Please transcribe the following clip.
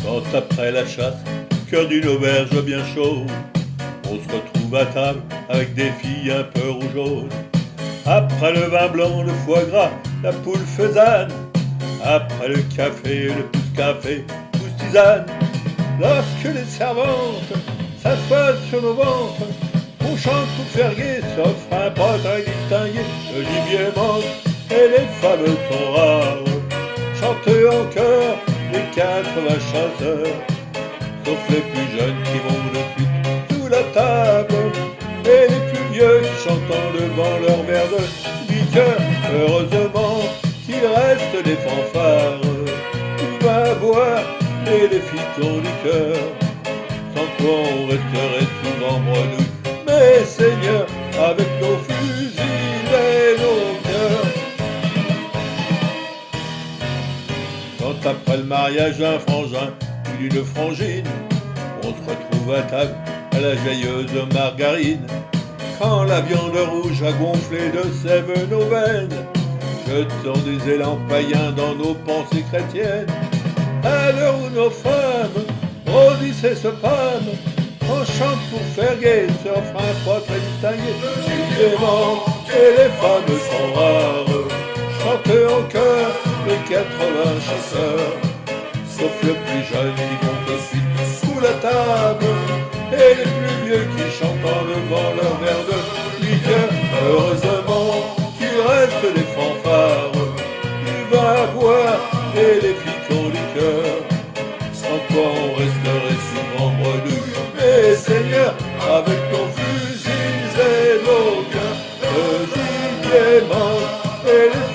Quand après la chasse, cœur d'une auberge bien chaude, on se retrouve à table avec des filles un peu rougeaudes. Après le vin blanc, le foie gras, la poule faisane, après le café, le pouce-café, pouce-tisane. Lorsque les servantes s'assoient sur nos ventres, on chante pour faire gai, sauf un potin distingué. Le gibier manque et les femmes sont rares. Chantez en chœur les 80 chasseurs, sauf les plus jeunes qui vont de suite sous la table, et les plus vieux qui chantent en levant leur verre de liqueur. Heureusement qu'il reste des fanfares, tout va boire et les filles qui ont du cœur, sans quoi on resterait souvent bredouille. Mais Seigneur, avec nos fusils et nos cœurs. Quand après le mariage d'un frangin ou d'une frangine, on se retrouve à table à la jailleuse margarine. Quand la viande rouge a gonflé de sève nos veines, jetant des élans païens dans nos pensées chrétiennes. À l'heure où nos femmes rôdissent et se pâment, on chante pour faire gai, s'offre un pas très distingué. Les vents et les femmes sont rares, chantez en chœur les 80 chasseurs, sauf le plus jeune qui compte de suite sous la table, et les plus vieux qui chantent en levant leur verre de liqueur. Heureusement qu'il reste des fanfares, du vin à boire et les filles qui ont du cœur, sans quoi on resterait souvent bredouille. Mais Seigneur, avec nos fusils et nos guns, le gibier manque et les